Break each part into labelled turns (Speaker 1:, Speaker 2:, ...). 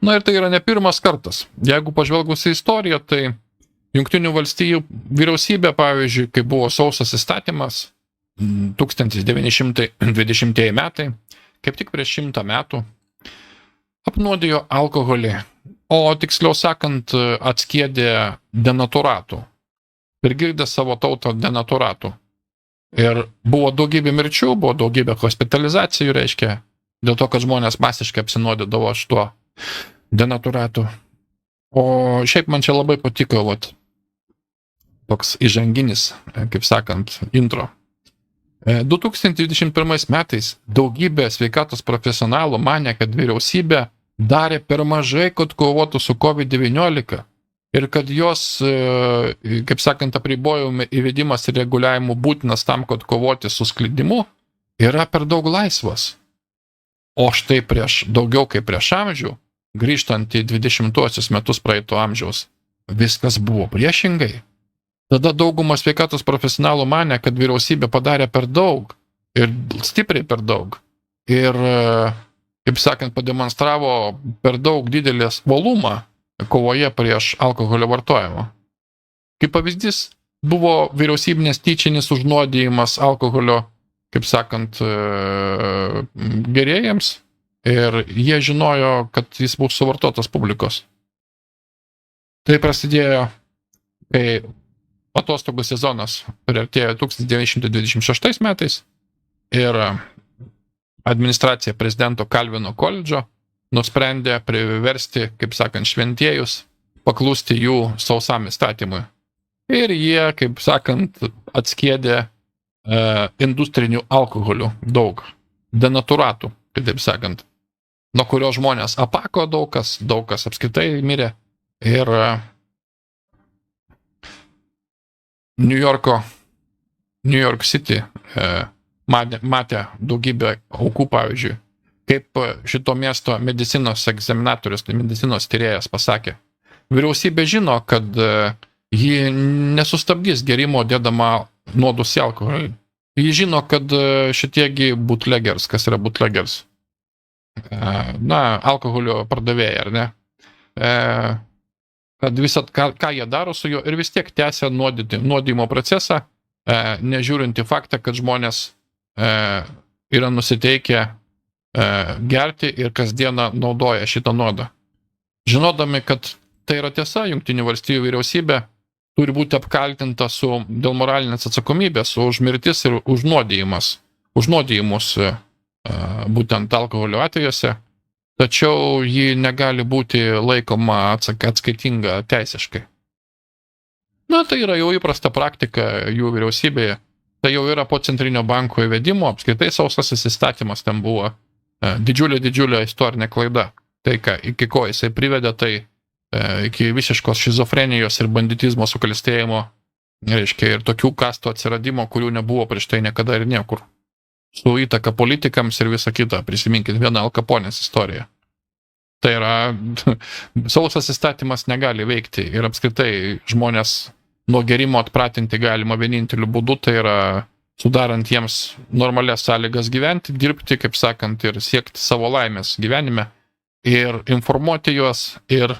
Speaker 1: Na ir tai yra ne pirmas kartas. Jeigu pažvelgus į istoriją, tai Jungtinių valstijų vyriausybė, pavyzdžiui, kai buvo sausas įstatymas 1920 metai, kaip tik prieš 100 metų, apnuodijo alkoholį, o tiksliau sakant, atskiedė denaturatų. Prigirdė savo tautą denaturatų. Ir buvo daugybė mirčių, buvo daugybė hospitalizacijų, reiškia, dėl to, kad žmonės masiškai apsinuodydavo šituo denaturatu. O šiaip man čia labai patiko, toks įžanginis, kaip sakant, intro. 2021 metais daugybė sveikatos profesionalų manė, kad vyriausybė darė per mažai, kad kovotų su COVID-19 ir kad jos, kaip sakant, apribojimų įvedimas ir reguliavimų būtinas tam, kad kovoti su sklidimu, yra per daug laisvas. O štai prieš daugiau kaip prieš amžių, grįžtant į 20-osius metus praeito amžiaus, viskas buvo priešingai. Tada dauguma sveikatos profesionalų manė, kad vyriausybė padarė per daug ir stipriai per daug. Ir, kaip sakant, pademonstravo per daug didelės volumą kovoje prieš alkoholio vartojimą. Kaip pavyzdys buvo vyriausybinės tyčinis užnuodijimas alkoholio, kaip sakant, gerėjams ir jie žinojo, kad jis bus suvartotas publikos. Tai prasidėjo, kai atostogų sezonas priartėjo 1926 metais ir administracija prezidento Kalvino koledžo nusprendė priversti, kaip sakant, šventėjus paklusti jų sausam įstatymui. Ir jie, kaip sakant, atskiedė industrinių alkoholių daug, denaturatų, kitaip sakant, nuo kurio žmonės apako daug kas apskritai mirė. Ir New York City matė daugybę aukų, pavyzdžiui, kaip šito miesto medicinos egzaminatorius, tai medicinos tyrėjas pasakė. Vyriausybė žino, kad ji nesustabdys gerimo dėdama nuodus į alkoholį. Ji žino, kad šitiegi bootleggers, kas yra bootleggers, alkoholio pardavėjai, ar ne? Kad visat, ką jie daro su juo ir vis tiek tęsia nuodijimo procesą, nežiūrint į faktą, kad žmonės yra nusiteikę gerti ir kasdieną naudoja šitą nuodą. Žinodami, kad tai yra tiesa, Jungtinių valstijų vyriausybė turi būti apkaltinta dėl moralinės atsakomybės už mirtis ir užnuodijimus būtent alkoholio atvejuose. Tačiau ji negali būti laikoma atskaitinga teisiškai. Tai yra jau įprasta praktika jų vyriausybėje. Tai jau yra po centrinio banko įvedimo, apskritai sausasis įstatymas ten buvo didžiulė istorinė klaida. Tai, iki ko jisai privedė, tai iki visiškos šizofrenijos ir banditizmo suklestėjimo, reiškia, ir tokių kastų atsiradimo, kurių nebuvo prieš tai niekada ir niekur. Su įtaka politikams ir visa kita. Prisiminkit vieną Al Caponės istoriją. Tai yra, sausas įstatymas negali veikti ir apskritai žmonės nuo gerimo atpratinti galima vieninteliu būdu, tai yra sudarant jiems normalias sąlygas gyventi, dirbti, kaip sakant, ir siekti savo laimės gyvenime ir informuoti juos ir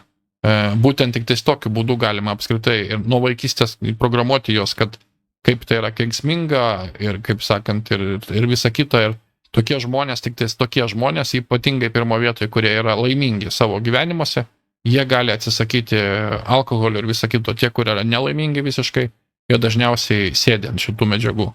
Speaker 1: būtent tik tais tokiu būdu galima apskritai ir nuo vaikystės programuoti juos, kad kaip tai yra kenksminga ir, kaip sakant, ir visa kita. Ir tokie žmonės, tik tais tokie žmonės, ypatingai pirmo vietoje, kurie yra laimingi savo gyvenimuose, jie gali atsisakyti alkoholio ir visa kito. Tie, kurie yra nelaimingi visiškai, jie dažniausiai sėdi ant šitų medžiagų.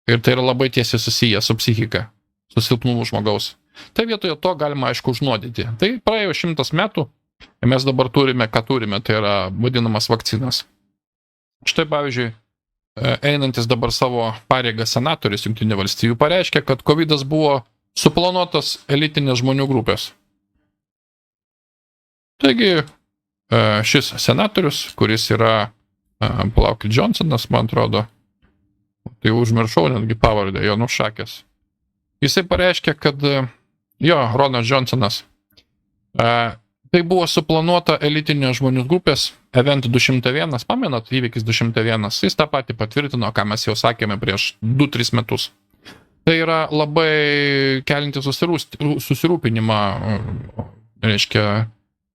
Speaker 1: Ir tai yra labai tiesiai susiję su psichika, su silpnumu žmogaus. Tai vietoje to galima, aišku, užnuodyti. Tai praėjo 100 metų ir mes dabar turime, ką turime, tai yra vadinamas vakcinas. Štai, pavyzdžiui, einantis dabar savo pareigą senatorius Jungtinių valstijų pareiškė, kad COVID buvo suplanuotas elitinės žmonių grupės. Taigi, šis senatorius, kuris yra palaukit Johnsonas, man atrodo, tai užmiršau netgi pavardę, jo nušakęs. Jisai pareiškė, kad Ronas Johnsonas, tai buvo suplanuota elitinė žmonių grupės Event 201, pamenat, įvykis 201, jis tą patį patvirtino, ką mes jau sakėme prieš 2-3 metus. Tai yra labai kelinti susirūpinimą, reiškia,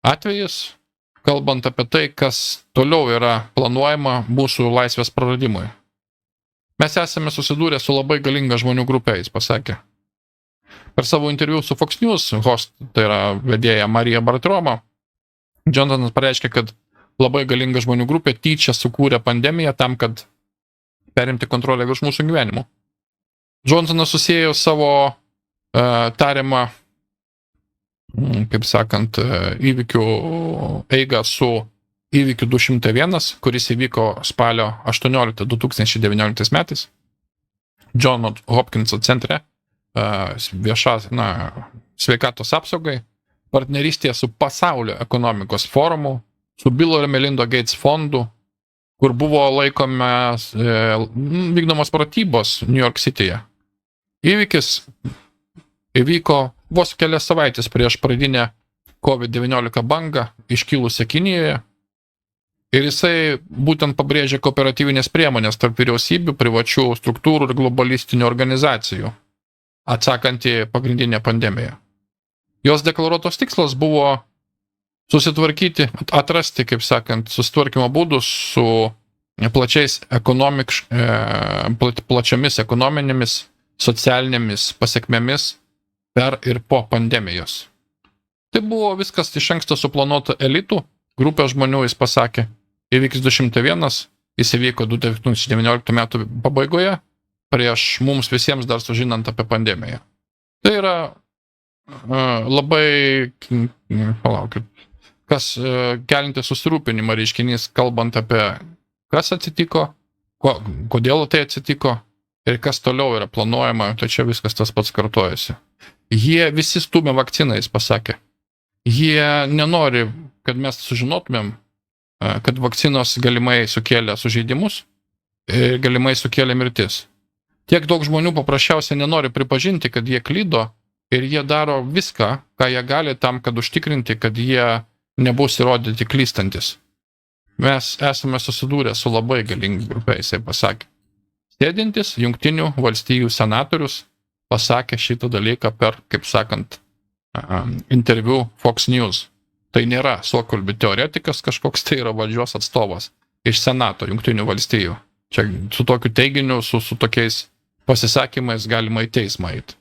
Speaker 1: atvejis, kalbant apie tai, kas toliau yra planuojama mūsų laisvės praradimui. Mes esame susidūrę su labai galinga žmonių grupė, jis pasakė. Per savo interviu su Fox News host, tai yra vedėja Marija Bartiromo, Johnsonas pareiškė, kad labai galinga žmonių grupė tyčia sukūrė pandemiją tam, kad perimti kontrolę virš mūsų gyvenimų. Johnsonas susiejo savo tariamą, kaip sakant, įvykių eigą su įvykiu 201, kuris įvyko spalio 18 2019 metais John Hopkinso centre sveikatos apsaugai, partnerystėje su Pasaulio ekonomikos forumu, su Billo ir Melinda Gates fondu, kur buvo vykdomos pratybos New York Cityje. Įvykis įvyko vos kelias savaitės prieš pradinę COVID-19 bangą iškilusią Kinijoje. Ir jisai būtent pabrėžė kooperatyvinės priemonės tarp vyriausybių, privačių struktūrų ir globalistinių organizacijų, atsakant į pagrindinę pandemiją. Jos deklaruotos tikslas buvo susitvarkyti, atrasti, kaip sakant, susitvarkymo būdus su plačiomis ekonominėmis, socialinėmis pasiekmėmis per ir po pandemijos. Tai buvo viskas iš anksto suplanuota elitų, grupė žmonių, jis pasakė. Įvykis 201, jis įvyko 2019 metų pabaigoje, prieš mums visiems dar sužinant apie pandemiją. Tai yra labai, palaukit, kas kelinti susirūpinimą reiškinys, kalbant apie kas atsitiko, kodėl tai atsitiko ir kas toliau yra planuojama, tai čia viskas tas pats kartojasi. Jie visi stumia vakciną, jis pasakė. Jie nenori, kad mes sužinotumėm, kad vakcinos galimai sukėlė sužeidimus ir galimai sukėlė mirtis. Tiek daug žmonių paprasčiausiai nenori pripažinti, kad jie klydo ir jie daro viską, ką jie gali tam, kad užtikrinti, kad jie nebus įrodyti klystantis. Mes esame susidūrę su labai galingi grupė, jisai pasakė. Sėdintis Jungtinių valstijų senatorius pasakė šitą dalyką per, kaip sakant, interviu Fox News. Tai nėra suokalbių teoretikas kažkoks, tai yra valdžios atstovas iš Senato Jungtinių valstijų. Čia su tokiu teiginiu, su tokiais pasisakymais galima į teismą eiti.